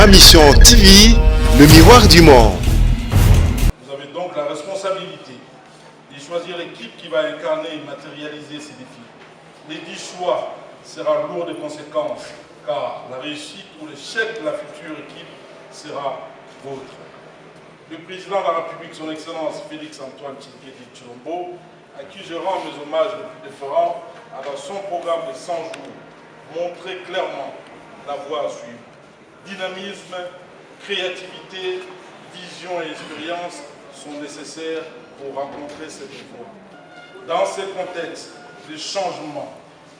Ma mission TV, le miroir du monde. Vous avez donc la responsabilité de choisir l'équipe qui va incarner et matérialiser ces défis. L'édit choix sera lourd de conséquences, car la réussite ou l'échec de la future équipe sera vôtre. Le président de la République, son Excellence Félix-Antoine Tshisekedi Tshilombo, à qui je rends mes hommages les plus déférents, a dans son programme de 100 jours montré clairement la voie à suivre. Dynamisme, créativité, vision et expérience sont nécessaires pour rencontrer cette voie. Dans ce contexte de changement,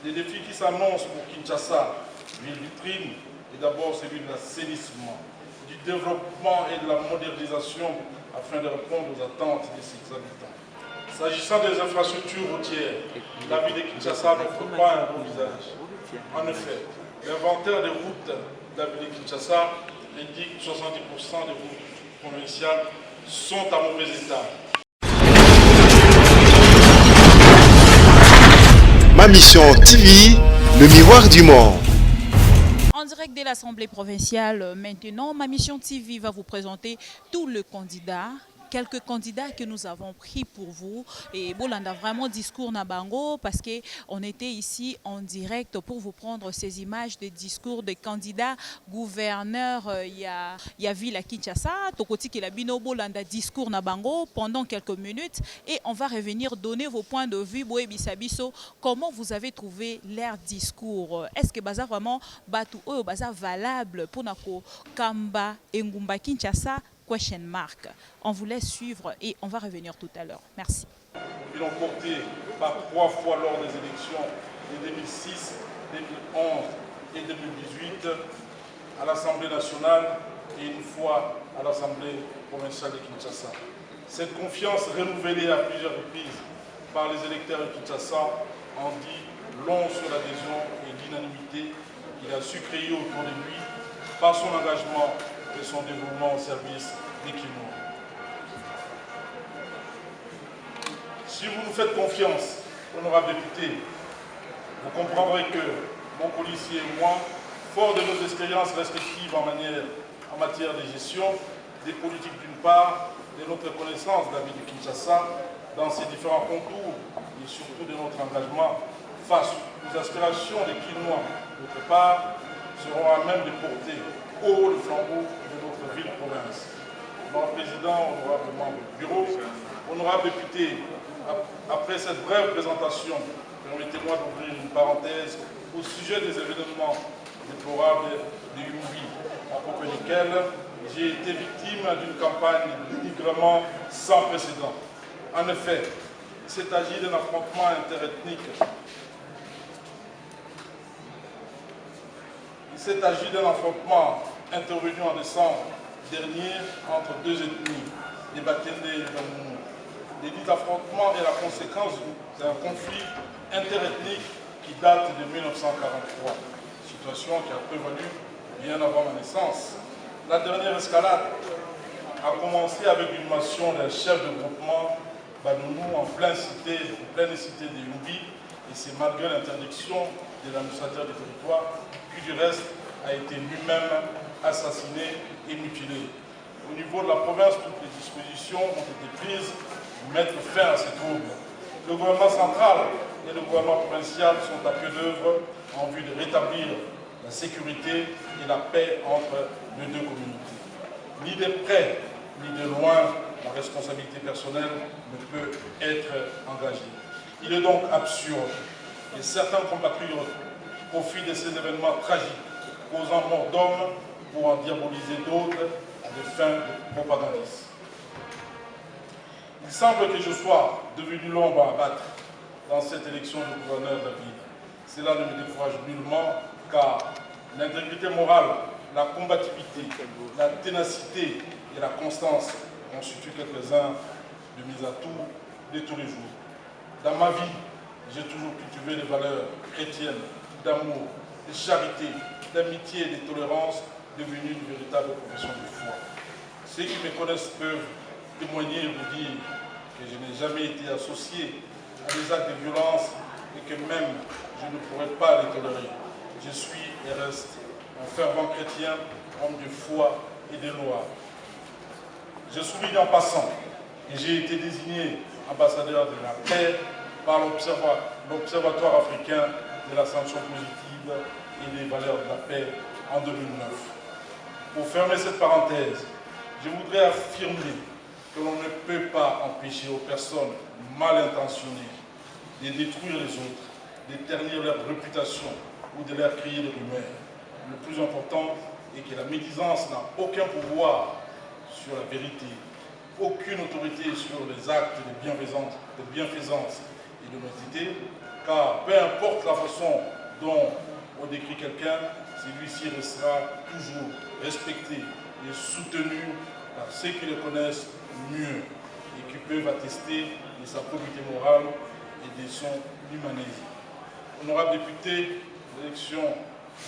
les défis qui s'annoncent pour Kinshasa, ville vitrine, est d'abord celui de l'assainissement, du développement et de la modernisation afin de répondre aux attentes de ses habitants. S'agissant des infrastructures routières, la ville de Kinshasa n'offre pas un bon visage. En effet, l'inventaire des routes de la ville de Kinshasa indique que 70% des routes provinciales sont à mauvais état. Ma mission TV, le miroir du monde. En direct de l'Assemblée provinciale, maintenant, Ma Mission TV va vous présenter tous les candidats. Quelques candidats que nous avons pris pour vous. Et bon, on a vraiment discours Nabango parce qu'on était ici en direct pour vous prendre ces images de discours des candidats gouverneurs. Il y a Ville à Kinshasa, Tokoti qui a binobo landa discours Nabango pendant quelques minutes. Et on va revenir donner vos points de vue. Boé Bisabiso, comment vous avez trouvé leur discours? Est-ce que Baza vraiment Batu Oyo Baza valable pour Nako Kamba et Ngumba Kinshasa? Question mark. On vous laisse suivre et on va revenir tout à l'heure. Merci. Ils l'ont porté par 3 fois lors des élections de 2006, 2011 et 2018 à l'Assemblée nationale et une fois à l'Assemblée provinciale de Kinshasa. Cette confiance renouvelée à plusieurs reprises par les électeurs de Kinshasa en dit long sur l'adhésion et l'unanimité qu'il a su créer autour de lui par son engagement et son développement au service des Kinois. Si vous nous faites confiance, honorable député, vous comprendrez que mon policier et moi, forts de nos expériences respectives en matière de gestion, des politiques d'une part, de notre connaissance de la ville de Kinshasa, dans ses différents contours, et surtout de notre engagement face aux aspirations des Kinois, d'autre part, seront à même de porter haut le flambeau de notre ville-province. Honorable Président, honorable membre du bureau, honorable député, après cette brève présentation, permettez-moi d'ouvrir une parenthèse au sujet des événements déplorables de Yumbi, à propos desquels j'ai été victime d'une campagne d'immigrement sans précédent. En effet, il s'est agi d'un affrontement interethnique. Il s'est agi d'un affrontement intervenu en décembre dernier entre deux ethnies, les Bakende et les Bamounou. L'édit affrontement est la conséquence d'un conflit interethnique qui date de 1943, situation qui a prévalu bien avant ma naissance. La dernière escalade a commencé avec une mention d'un chef de groupement Banounou en pleine cité de Yumbi, et c'est malgré l'interdiction de l'administrateur du territoire, qui du reste a été lui-même assassiné et mutilé. Au niveau de la province, toutes les dispositions ont été prises pour mettre fin à ces troubles. Le gouvernement central et le gouvernement provincial sont à pied d'œuvre en vue de rétablir la sécurité et la paix entre les deux communautés. Ni de près, ni de loin, la responsabilité personnelle ne peut être engagée. Il est donc absurde que certains compatriotes profitent de ces événements tragiques, causant mort d'hommes pour en diaboliser d'autres à des fins propagandistes. Il semble que je sois devenu l'ombre à abattre dans cette élection de gouverneur de la ville. Cela ne me décourage nullement, car l'intégrité morale, la combativité, la ténacité et la constance constituent quelques-uns de mes atouts de tous les jours. Dans ma vie, j'ai toujours cultivé les valeurs chrétiennes, d'amour, de charité, d'amitié et de tolérance, devenues une véritable profession de foi. Ceux qui me connaissent peuvent témoigner et vous dire que je n'ai jamais été associé à des actes de violence et que même je ne pourrais pas les tolérer. Je suis et reste un fervent chrétien homme de foi et de loi. Je souligne en passant que j'ai été désigné ambassadeur de la paix par l'Observatoire africain de la sanction positive et des valeurs de la paix en 2009. Pour fermer cette parenthèse, je voudrais affirmer que l'on ne peut pas empêcher aux personnes mal intentionnées de détruire les autres, de ternir leur réputation ou de leur crier des rumeurs. Le plus important est que la médisance n'a aucun pouvoir sur la vérité, aucune autorité sur les actes de bienfaisance et d'honnêteté, car peu importe la façon dont on décrit quelqu'un, celui-ci restera toujours respecté et soutenu par ceux qui le connaissent mieux et qui peuvent attester de sa probité morale et de son humanisme. Honorable député, l'élection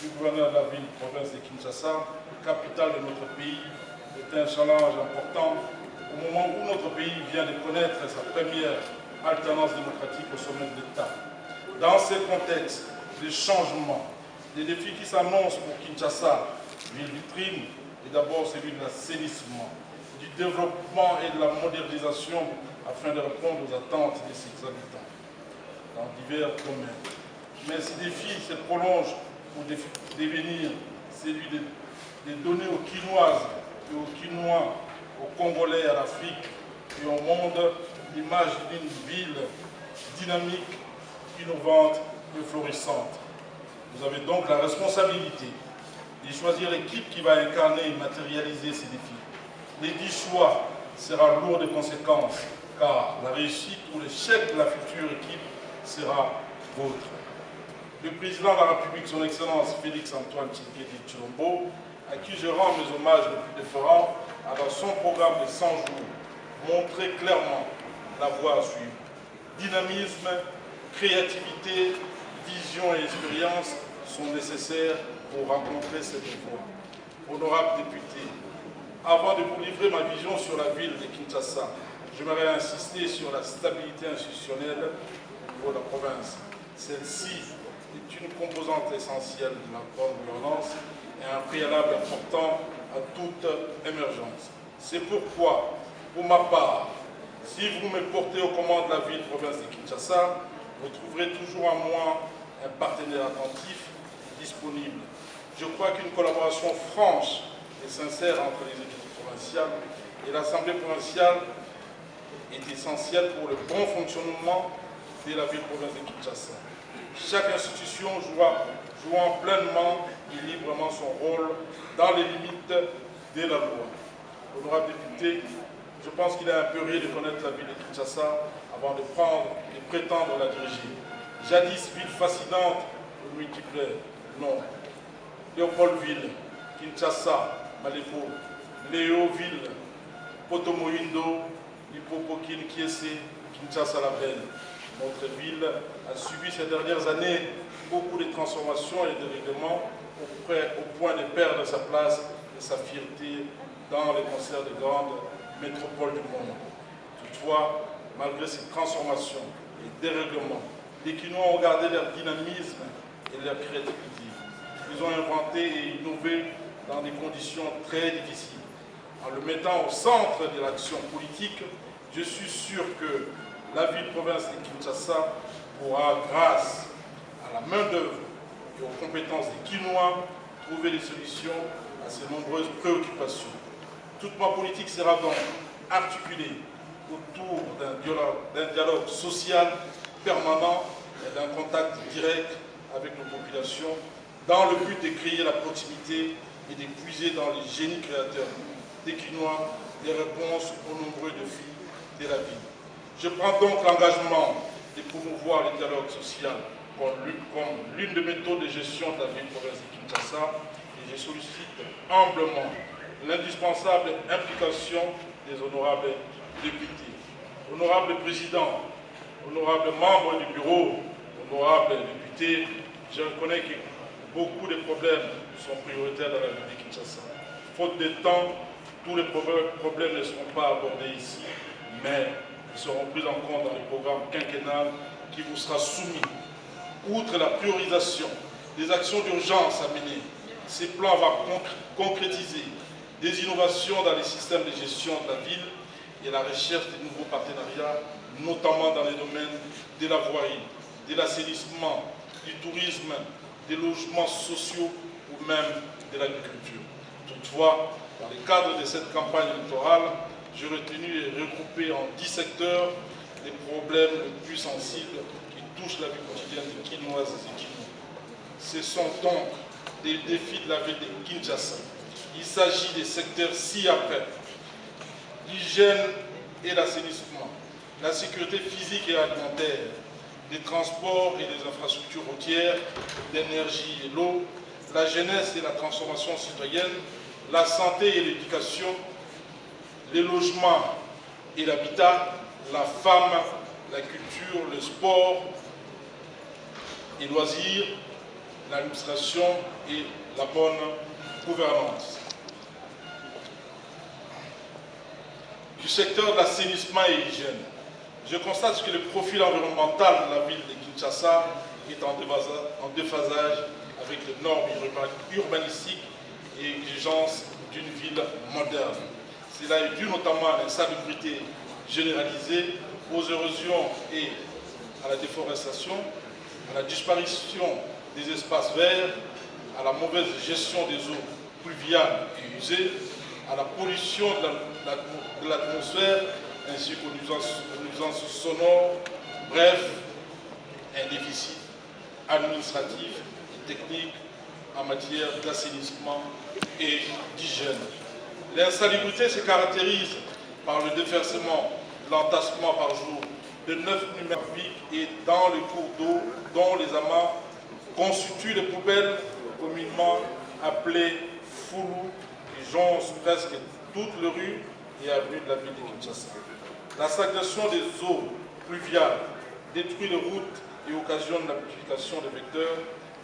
du gouverneur de la ville, province de Kinshasa, capitale de notre pays, est un challenge important au moment où notre pays vient de connaître sa première alternance démocratique au sommet de l'État. Dans ce contexte de changement, les défis qui s'annoncent pour Kinshasa, ville vitrine, est d'abord celui de l'assainissement, du développement et de la modernisation afin de répondre aux attentes de ses habitants dans divers domaines. Mais ces défis se prolongent pour devenir celui de donner aux Quinoises et aux Quinois, aux Congolais, à l'Afrique et au monde l'image d'une ville dynamique, innovante et florissante. Vous avez donc la responsabilité de choisir l'équipe qui va incarner et matérialiser ces défis. L'édit choix sera lourd de conséquences, car la réussite ou l'échec de la future équipe sera vôtre. Le président de la République, son Excellence Félix-Antoine Tshisekedi Tshilombo, à qui je rends mes hommages les plus déférents, a dans son programme de 100 jours montré clairement la voie à suivre. Dynamisme, créativité, vision et expérience sont nécessaires pour rencontrer cette voie. Honorable député, avant de vous livrer ma vision sur la ville de Kinshasa, j'aimerais insister sur la stabilité institutionnelle au niveau de la province. Celle-ci est une composante essentielle de la bonne gouvernance et un préalable important à toute émergence. C'est pourquoi, pour ma part, si vous me portez aux commandes de la ville-province de Kinshasa, vous trouverez toujours en moi un partenaire attentif et disponible. Je crois qu'une collaboration franche et sincère entre les équipes provinciales et l'Assemblée provinciale est essentielle pour le bon fonctionnement de la ville-province de Kinshasa. Chaque institution jouant pleinement et librement son rôle dans les limites de la loi. Honorable député, je pense qu'il est impérieux de connaître la ville de Kinshasa avant de prétendre la diriger. Jadis ville fascinante aux multiples noms. Léopoldville, Kinshasa, Malépo, Léoville, Potomoindo, Lipopokine, Kiese, Kinshasa la Belle. Notre ville a subi ces dernières années beaucoup de transformations et de règlements au point de perdre sa place et sa fierté dans les concerts des grandes métropoles du monde. Toutefois, malgré ces transformations et dérèglements, les Quinois ont gardé leur dynamisme et leur créativité. Ils ont inventé et innové dans des conditions très difficiles. En le mettant au centre de l'action politique, je suis sûr que la ville-province de Kinshasa pourra, grâce à la main-d'œuvre et aux compétences des Quinois, trouver des solutions à ces nombreuses préoccupations. Toute ma politique sera donc articulée autour d'un dialogue social permanent et d'un contact direct avec nos populations dans le but de créer la proximité et de puiser dans les génies créateurs des Quinois des réponses aux nombreux défis de la vie. Je prends donc l'engagement de promouvoir le dialogue social comme l'une des méthodes de gestion de la ville-province de Kinshasa et je sollicite humblement l'indispensable implication des honorables députés. Honorable président, honorables membres du bureau, honorables députés, je reconnais que beaucoup de problèmes sont prioritaires dans la ville de Kinshasa. Faute de temps, tous les problèmes ne seront pas abordés ici, mais ils seront pris en compte dans le programme quinquennal qui vous sera soumis. Outre la priorisation des actions d'urgence à mener, Ces plans vont concrétiser des innovations dans les systèmes de gestion de la ville et la recherche de nouveaux partenariats, notamment dans les domaines de la voirie, de l'assainissement, du tourisme, des logements sociaux ou même de l'agriculture. Toutefois, dans le cadre de cette campagne électorale, j'ai retenu et regroupé en 10 secteurs les problèmes les plus sensibles qui touchent la vie quotidienne des Kinoises et Kinois. Ce sont donc des défis de la ville de Kinshasa. Il s'agit des secteurs ci-après: l'hygiène et l'assainissement, la sécurité physique et alimentaire, les transports et les infrastructures routières, l'énergie et l'eau, la jeunesse et la transformation citoyenne, la santé et l'éducation, les logements et l'habitat, la femme, la culture, le sport et loisirs, l'administration et la bonne gouvernance. Du secteur de l'assainissement et hygiène, je constate que le profil environnemental de la ville de Kinshasa est en déphasage avec les normes urbanistiques et exigences d'une ville moderne. Cela est dû notamment à l'insalubrité généralisée, aux érosions et à la déforestation, à la disparition des espaces verts, à la mauvaise gestion des eaux pluviales et usées, à la pollution de l'atmosphère ainsi qu'aux nuisances sonores, bref, un déficit administratif et technique en matière d'assainissement et d'hygiène. L'insalubrité se caractérise par le déversement, l'entassement par jour de 9 numéros et dans les cours d'eau dont les amas constituent les poubelles communément appelées foulous qui jonchent presque toutes les rues et avenues de la ville de Kinshasa. La stagnation des eaux pluviales détruit les routes et occasionne la multiplication des vecteurs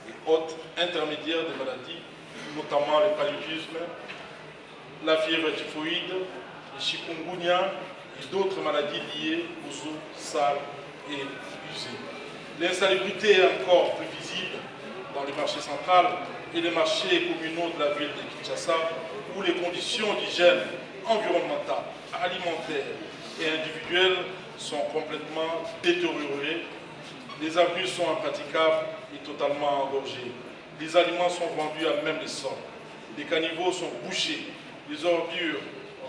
et hôtes intermédiaires des maladies, notamment le paludisme, la fièvre typhoïde, le chikungunya et d'autres maladies liées aux eaux sales et usées. L'insalubrité est encore plus visible dans les marchés centrales et les marchés communaux de la ville de Kinshasa, où les conditions d'hygiène environnementale, alimentaire et individuelles sont complètement détériorées. Les avenues sont impraticables et totalement engorgées. Les aliments sont vendus à même les sols. Les caniveaux sont bouchés. Les ordures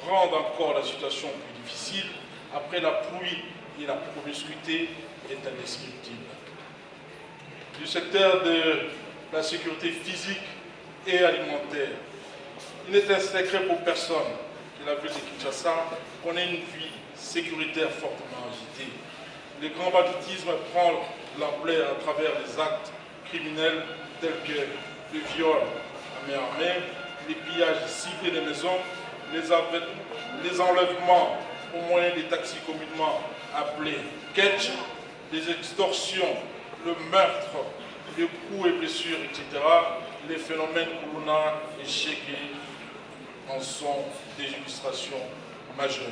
rendent encore la situation plus difficile. Après la pluie et la promiscuité est indescriptible. Du secteur de la sécurité physique et alimentaire, il n'est un secret pour personne que la ville de Kinshasa connaît une vie sécuritaire fortement agitée. Le grand banditisme prend l'ampleur à travers les actes criminels tels que le viol à main armée, les pillages ciblés des maisons, les enlèvements au moyen des taxis communément appelés catch, les extorsions, le meurtre, les coups et blessures, etc. Les phénomènes Koulouna et Chéké en sont des illustrations majeures.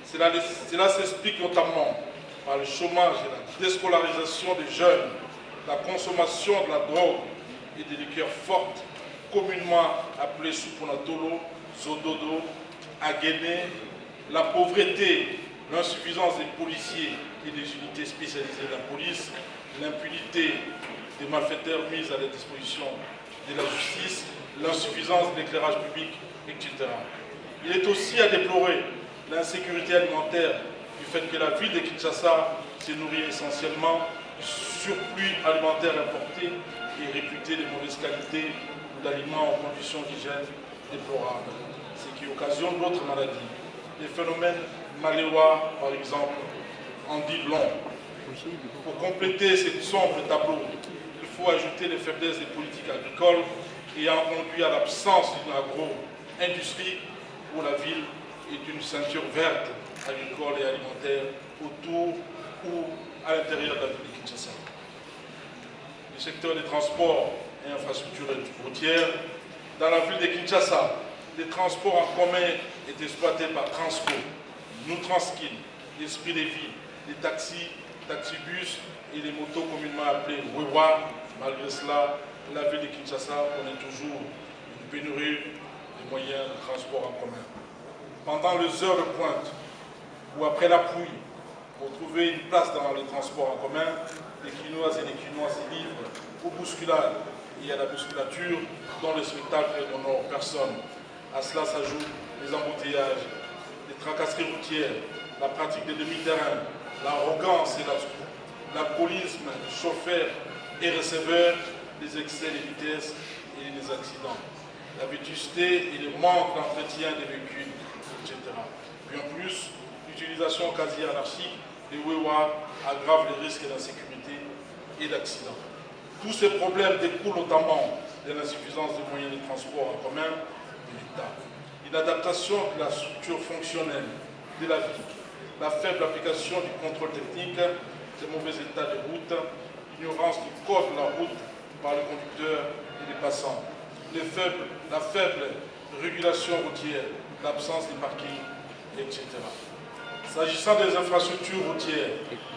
Cela s'explique notamment par le chômage et la déscolarisation des jeunes, la consommation de la drogue et des liqueurs fortes, communément appelées Souponatolo, Zododo, Aguéné, la pauvreté, l'insuffisance des policiers et des unités spécialisées de la police, l'impunité des malfaiteurs mis à la disposition de la justice, l'insuffisance de l'éclairage public, etc. Il est aussi à déplorer l'insécurité alimentaire du fait que la ville de Kinshasa se nourrit essentiellement du surplus alimentaire importé et réputé de mauvaise qualité ou d'aliments en conditions d'hygiène déplorables, ce qui occasionne d'autres maladies. Les phénomènes maléois, par exemple, en dit long. Pour compléter ce sombre tableau, il faut ajouter les faiblesses des politiques agricoles ayant conduit à l'absence d'une agro-industrie où la ville est une ceinture verte agricole et alimentaire autour ou à l'intérieur de la ville de Kinshasa. Le secteur des transports et infrastructures routières. Dans la ville de Kinshasa, les transports en commun est exploité par Transco, Nutranskin, l'Esprit des villes, les taxis, taxibus et les motos communément appelées Wewa. Malgré cela, la ville de Kinshasa connaît toujours pénurie des moyens de transport en commun. Pendant les heures de pointe ou après la pluie, pour trouver une place dans les transports en commun, les Quinoises et les Quinois se livrent aux bousculades et à la musculature dont le spectacle n'honore personne. À cela s'ajoutent les embouteillages, les tracasseries routières, la pratique des demi-terrains, l'arrogance et l'alcoolisme du chauffeur et receveur, les excès de vitesse et les accidents, la vétusté et le manque d'entretien des véhicules, etc. Puis en plus, l'utilisation quasi anarchique des WEWA aggrave les risques d'insécurité et d'accidents. Tous ces problèmes découlent notamment de l'insuffisance des moyens de transport en commun de l'État, l'inadaptation de la structure fonctionnelle de la ville, la faible application du contrôle technique, les mauvais états de route, l'ignorance du code de la route par les conducteurs et les passants, la faible régulation routière, l'absence de parking, etc. S'agissant des infrastructures routières,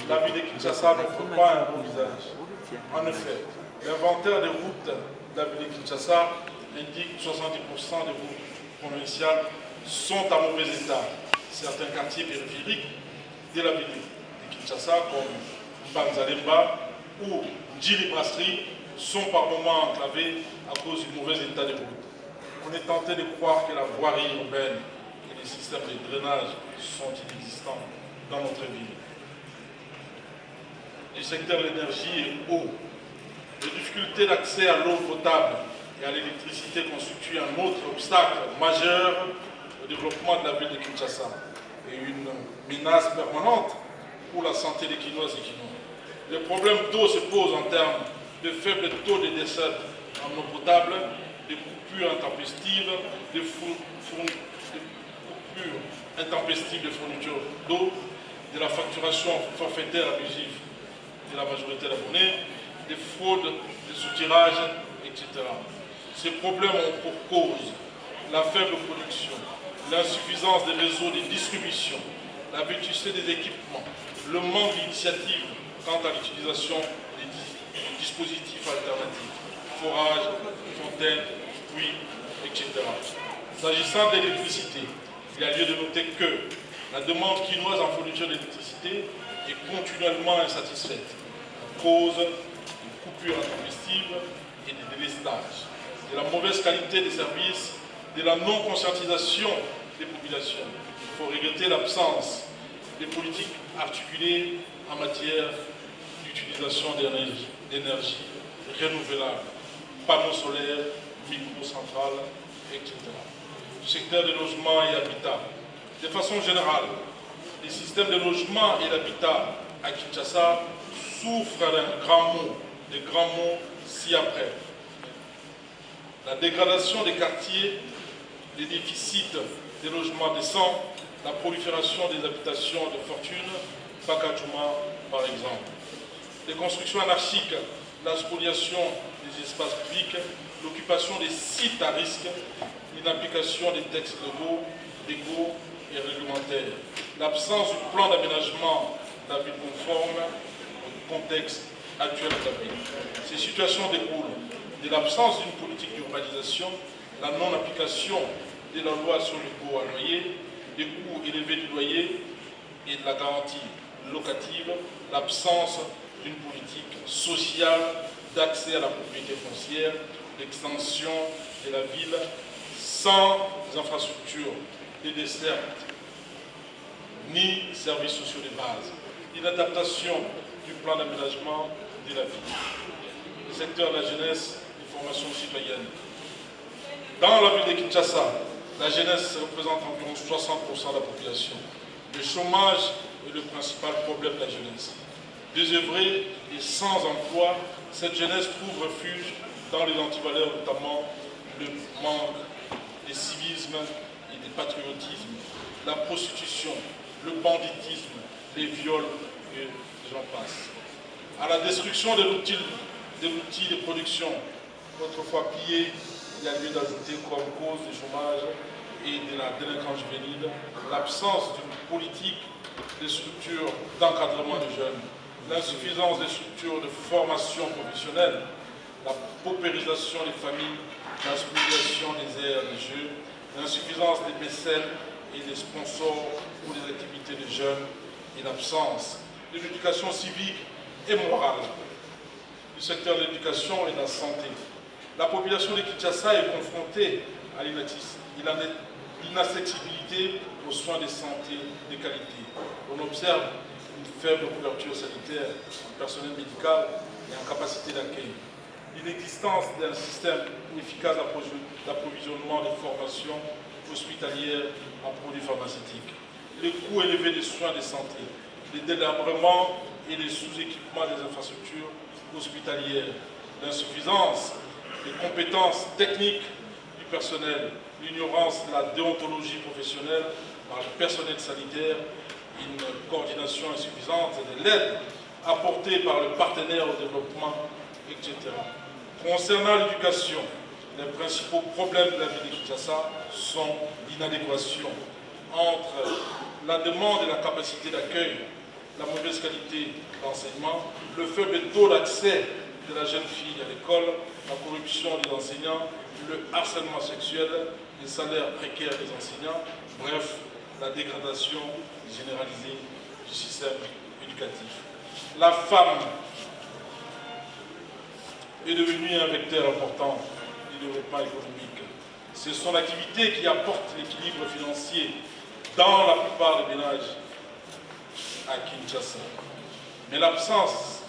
la ville de Kinshasa n'offre pas un bon visage. En effet, l'inventaire des routes de la ville de Kinshasa indique que 70% des routes provinciales sont en mauvais état. Certains quartiers périphériques de la ville de Kinshasa, comme Banzalemba ou Djili-Brasserie, sont par moments enclavés à cause du mauvais état des routes. On est tenté de croire que la voirie urbaine et les systèmes de drainage sont inexistants dans notre ville. Le secteur de l'énergie est haut. Les difficultés d'accès à l'eau potable et à l'électricité constituent un autre obstacle majeur au développement de la ville de Kinshasa et une menace permanente pour la santé des Quinoises et Quinois. Les problèmes d'eau se posent en termes de faibles taux de décès en eau potable, des coupures intempestives, des coupures intempestives de fourniture d'eau, de la facturation forfaitaire abusive de la majorité d'abonnés, des fraudes, des soutirages, etc. Ces problèmes ont pour cause la faible production, l'insuffisance des réseaux de distribution, la vétusté des équipements, le manque d'initiative quant à l'utilisation des dispositifs alternatifs, forage, fontaines, puits, etc. S'agissant de l'électricité, il y a lieu de noter que la demande quinoise en fourniture d'électricité est continuellement insatisfaite à cause des coupures intempestives et des délestages, de la mauvaise qualité des services, de la non-conscientisation des populations. Il faut regretter l'absence des politiques articulées en matière d'utilisation d'énergie renouvelable, panneaux solaires, microcentrales, etc. Du secteur des logements et habitat. De façon générale, les systèmes de logement et d'habitat à Kinshasa souffrent d'un grand mot, de grands mots ci-après. La dégradation des quartiers, les déficits des logements décents, la prolifération des habitations de fortune, Bakadjouma par exemple. Les constructions anarchiques, la spoliation des espaces publics, l'occupation des sites à risque, l'inapplication des textes légaux et réglementaires, l'absence du plan d'aménagement de la ville conforme au contexte actuel de la ville. Ces situations découlent de l'absence d'une politique d'urbanisation, la non-application de la loi sur le coût à loyer, des coûts élevés du loyer et de la garantie locative, l'absence d'une politique sociale d'accès à la propriété foncière, l'extension de la ville sans infrastructures de desserte ni services sociaux de base, l'inadaptation du plan d'aménagement de la ville. Le secteur de la jeunesse et formation citoyenne. Dans la ville de Kinshasa, la jeunesse représente environ 60% de la population. Le chômage est le principal problème de la jeunesse. Désœuvrée et sans emploi, cette jeunesse trouve refuge dans les antivaleurs, notamment le manque de civisme et de patriotisme, la prostitution, le banditisme, les viols et j'en passe. À la destruction de l'outil de production, autrefois pillé, il y a lieu d'ajouter comme cause du chômage et de la délinquance juvénile l'absence d'une politique de structures d'encadrement des jeunes, l'insuffisance des structures de formation professionnelle, la paupérisation des familles la spoliation des aires de jeu, l'insuffisance des mécènes et des sponsors pour les activités des jeunes et l'absence de l'éducation civique et morale du secteur de l'éducation et de la santé. La population de Kinshasa est confrontée à l'inaccessibilité aux soins de santé de qualité. On observe une faible couverture sanitaire en personnel médical et en capacité d'accueil. L'inexistence d'un système efficace d'approvisionnement des formations hospitalières en produits pharmaceutiques. Les coûts élevés des soins de santé, les délabrements et les sous-équipements des infrastructures hospitalières, l'insuffisance des compétences techniques du personnel, l'ignorance de la déontologie professionnelle par le personnel sanitaire, une coordination insuffisante de l'aide apportée par le partenaire au développement, etc. Concernant l'éducation, les principaux problèmes de la ville de Kinshasa sont l'inadéquation entre la demande et la capacité d'accueil, la mauvaise qualité d'enseignement, le faible taux d'accès de la jeune fille à l'école, la corruption des enseignants, le harcèlement sexuel, les salaires précaires des enseignants, bref, la dégradation généralisée du système éducatif. La femme est devenue un vecteur important du développement économique. C'est son activité qui apporte l'équilibre financier dans la plupart des ménages à Kinshasa. Mais l'absence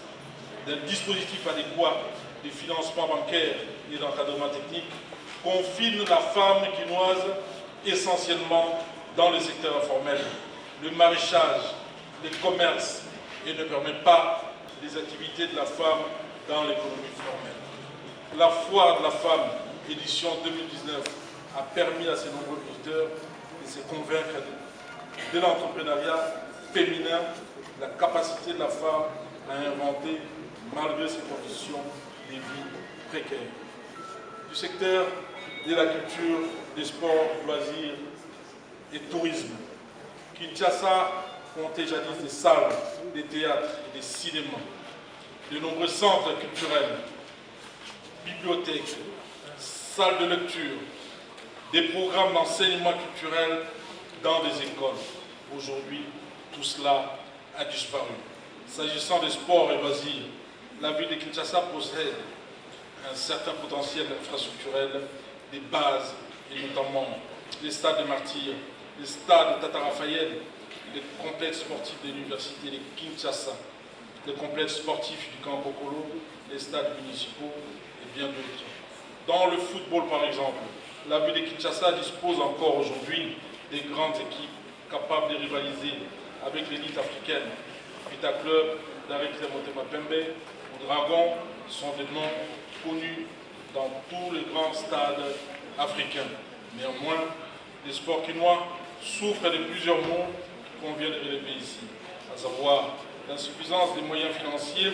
d'un dispositif adéquat de financement bancaire et d'encadrement technique confine la femme quinoise essentiellement dans le secteur informel, le maraîchage, les commerces, et ne permet pas les activités de la femme dans l'économie formelle. La foire de la femme, édition 2019, a permis à ces nombreux visiteurs de se convaincre de l'entrepreneuriat féminin, la capacité de la femme à inventer malgré ses conditions de vie précaires. Du secteur de la culture, des sports, loisirs et tourisme, Kinshasa comptait jadis des salles, des théâtres et des cinémas, de nombreux centres culturels, bibliothèques, salles de lecture, des programmes d'enseignement culturel dans des écoles. Aujourd'hui, tout cela a disparu. S'agissant des sports et loisirs, la ville de Kinshasa possède un certain potentiel infrastructurel, des bases, et notamment les stades de Martyrs, les stades de Tata Raphaël, les complexes sportifs de l'université de Kinshasa, les complexes sportifs du camp Kokolo, les stades municipaux et bien d'autres. Dans le football, par exemple, la ville de Kinshasa dispose encore aujourd'hui des grandes équipes capables de rivaliser avec l'élite africaine. Vita Club, Darekile Motema Pembe ou Dragon sont des noms connus dans tous les grands stades africains. Néanmoins, les sports quinois souffrent de plusieurs maux qu'on vient de relever ici, à savoir l'insuffisance des moyens financiers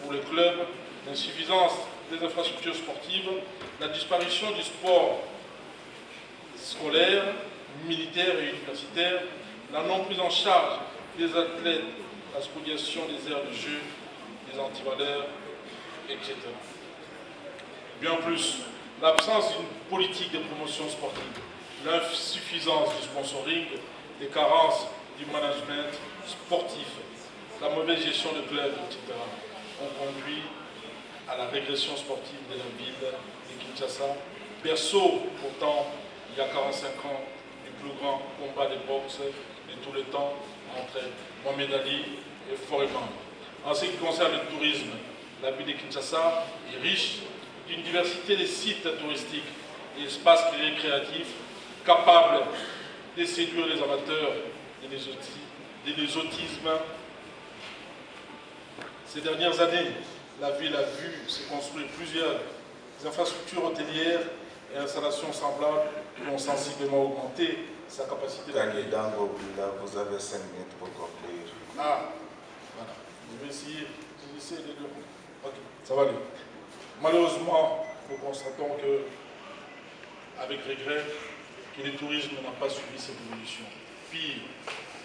pour les clubs, l'insuffisance des infrastructures sportives, la disparition du sport scolaire, militaire et universitaire, la non prise en charge des athlètes, la spoliation des aires de jeu, des antivaleurs, etc. Bien plus, l'absence d'une politique de promotion sportive, l'insuffisance du sponsoring, les carences du management sportif, la mauvaise gestion de clubs, etc. ont conduit à la régression sportive de la ville de Kinshasa, berceau pourtant, il y a 45 ans, du plus grand combat de boxe de tous les temps entre Mohamed Ali et Foreman. En ce qui concerne le tourisme, la ville de Kinshasa est riche d'une diversité de sites touristiques et espaces récréatifs capables de séduire les amateurs de l'exotisme. Ces dernières années, la ville a vu se construire plusieurs infrastructures hôtelières et installations semblables qui ont sensiblement augmenté sa capacité d'accueil. Vous avez 5 minutes pour conclure. Ah, voilà. Je vais essayer de le... Ok, ça va aller. Malheureusement, nous constatons que, avec regret, que le tourisme n'a pas suivi cette évolution. Pire,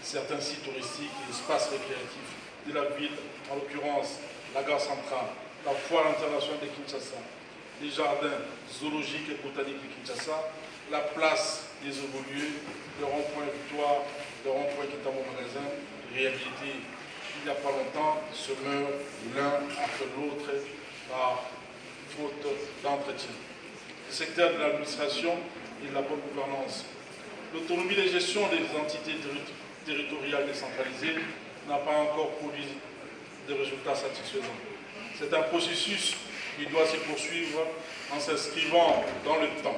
certains sites touristiques et espaces récréatifs de la ville, en l'occurrence la gare centrale, la foire internationale de Kinshasa, les jardins zoologiques et botaniques de Kinshasa, la place des évolués, le rond-point Victoire, le rond-point Kitamo Magasin, réhabilité il n'y a pas longtemps, se meurent l'un après l'autre par faute d'entretien. Le secteur de l'administration et de la bonne gouvernance. L'autonomie de gestion des entités territoriales décentralisées n'a pas encore produit de résultats satisfaisants. C'est un processus qui doit se poursuivre en s'inscrivant dans le temps.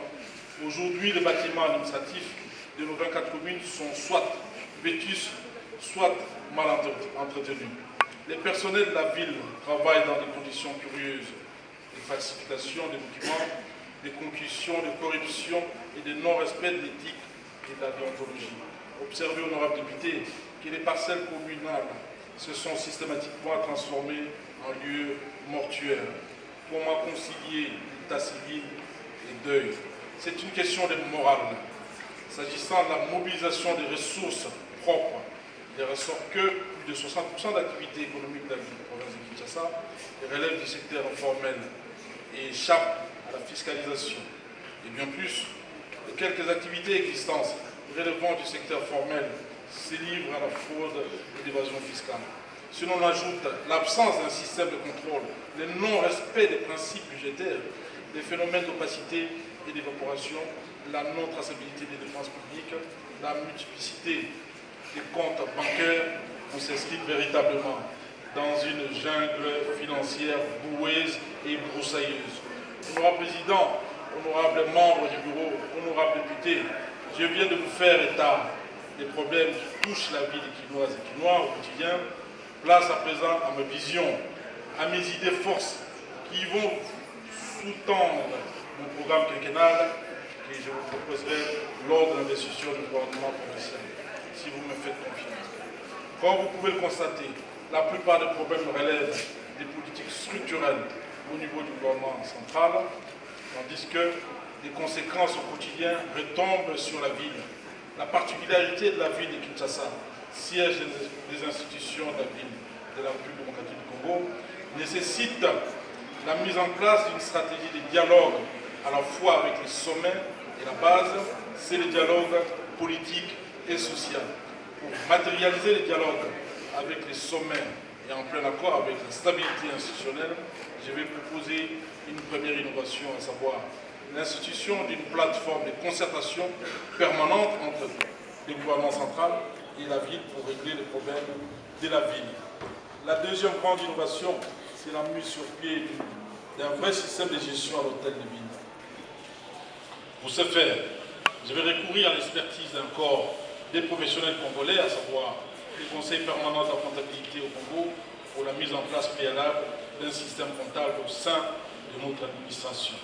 Aujourd'hui, les bâtiments administratifs de nos 24 communes sont soit vétustes, soit mal entretenus. Les personnels de la ville travaillent dans des conditions curieuses, des falsifications de documents, des concussions, de corruption et de non-respect de l'éthique et de la déontologie. Observez, honorable député, que les parcelles communales se sont systématiquement transformées en lieux mortuaires. Comment concilier l'état civil et deuil? C'est une question de morale. S'agissant de la mobilisation des ressources propres, il ressort que plus de 60% d'activités économiques de la province de Kinshasa relèvent du secteur informel et échappent à la fiscalisation. Et bien plus, de quelques activités existantes relevant du secteur formel se livrent à la fraude et l'évasion fiscale. Si l'on ajoute l'absence d'un système de contrôle, le non-respect des principes budgétaires, les phénomènes d'opacité et d'évaporation, la non-traçabilité des dépenses publiques, la multiplicité des comptes bancaires, on s'inscrit véritablement dans une jungle financière boueuse et broussailleuse. Honorable Président, honorables membres du bureau, honorables députés, je viens de vous faire état des problèmes qui touchent la vie des Kinoises et Kinois au quotidien. Place à présent à ma vision, à mes idées forces qui vont sous-tendre mon programme quinquennal que je vous proposerai lors de l'investiture du gouvernement provincial, si vous me faites confiance. Comme vous pouvez le constater, la plupart des problèmes relèvent des politiques structurelles au niveau du gouvernement central, tandis que les conséquences au quotidien retombent sur la ville. La particularité de la ville de Kinshasa, siège des institutions de la ville de la République démocratique du Congo, nécessite la mise en place d'une stratégie de dialogue à la fois avec les sommets et la base, c'est le dialogue politique et social. Pour matérialiser le dialogue avec les sommets et en plein accord avec la stabilité institutionnelle, je vais proposer une première innovation, à savoir l'institution d'une plateforme de concertation permanente entre le gouvernement central et la ville pour régler les problèmes de la ville. La deuxième grande innovation, c'est la mise sur pied d'un vrai système de gestion à l'hôtel de ville. Pour ce faire, je vais recourir à l'expertise d'un corps des professionnels congolais, à savoir le Conseil permanent de la comptabilité au Congo, pour la mise en place préalable d'un système comptable au sein de notre administration.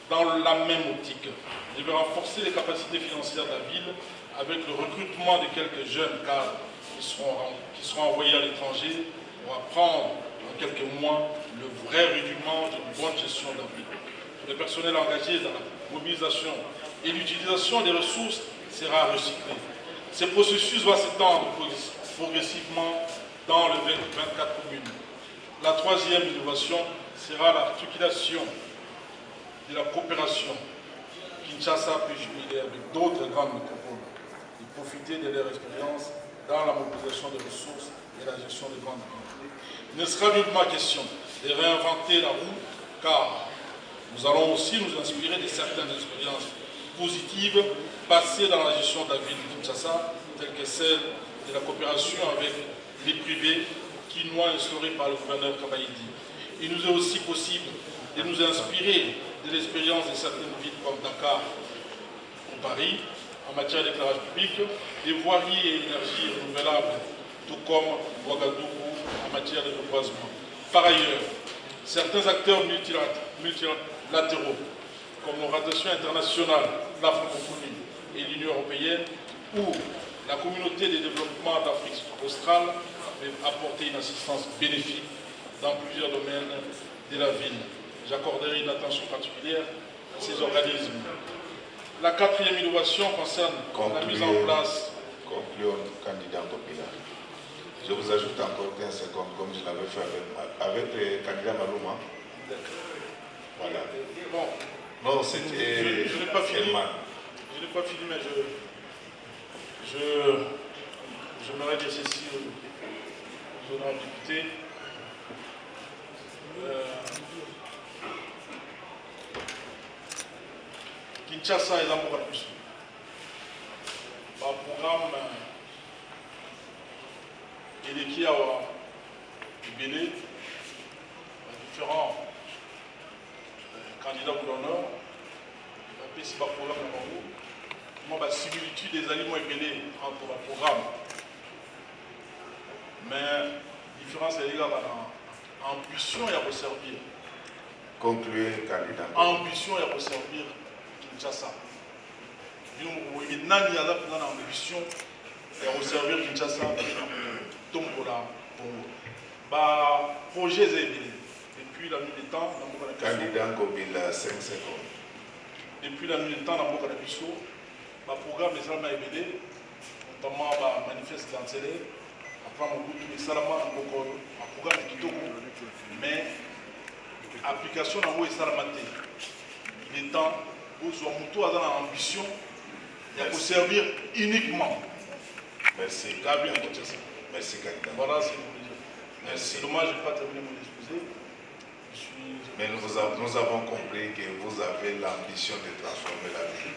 Dans la même optique, je vais renforcer les capacités financières de la ville avec le recrutement de quelques jeunes cadres qui seront envoyés à l'étranger pour apprendre en quelques mois le vrai rudiment d'une bonne gestion de la ville. Le personnel engagé dans la mobilisation et l'utilisation des ressources sera recyclé. Ce processus va s'étendre progressivement dans les 24 communes. La troisième innovation sera l'articulation de la coopération. Kinshasa peut jubiler avec d'autres grandes métropoles et profiter de leur expérience dans la mobilisation des ressources et la gestion des grandes villes. Il ne sera nullement question de réinventer la roue, car nous allons aussi nous inspirer de certaines expériences positives passées dans la gestion de la ville de Kinshasa, telles que celle de la coopération avec les privés quinois instaurée par le gouverneur Kabaïdi. Il nous est aussi possible de nous inspirer de l'expérience de certaines villes comme Dakar ou Paris en matière d'éclairage public, des voiries et énergies renouvelables, tout comme Ouagadougou en matière de reboisement. Par ailleurs, certains acteurs multilatéraux, comme l'Organisation internationale de la francophonie et l'Union européenne, ou la communauté de développement d'Afrique australe, peuvent apporter une assistance bénéfique dans plusieurs domaines de la ville. J'accorderai une attention particulière à ces organismes. La quatrième innovation concerne la mise en place. Concluons, candidat Topila. Je vous ajoute encore 15 secondes, comme je l'avais fait avec le candidat Malouma. Voilà. Bon, Non, c'était je n'ai pas fini. Herman. Je n'ai pas fini, mais j'aimerais dire ceci aux honorables députés. Kinshasa est dans beaucoup plus. Par programme, il est qui a Ibélé, différents candidats gouverneurs, et puis par programme dans la similitude des aliments ébélés entre le programme. Mais la différence est là dans l'ambition et à servir. Concluez, candidat. Ambition et à servir Kinshasa. Nous avons une ambition et à servir Kinshasa Tombola. Projet ébélé. Depuis la nuit des temps, Candidat Gobila 5 secondes. Depuis la nuit des temps, dans le programme des Salama ébélé, notamment le manifeste d'Anselé, après mon groupe de Salama, un programme de Kitoko, mais l'application dans le Salamate. Il est temps pour soit Moutou a dans l'ambition de servir uniquement. Merci. Merci, candidat. Voilà, c'est mon plaisir. C'est dommage, je n'ai pas terminé mon exposé. Mais nous avons compris que vous avez l'ambition de transformer la vie.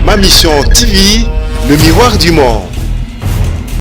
Ma mission TV, le miroir du monde.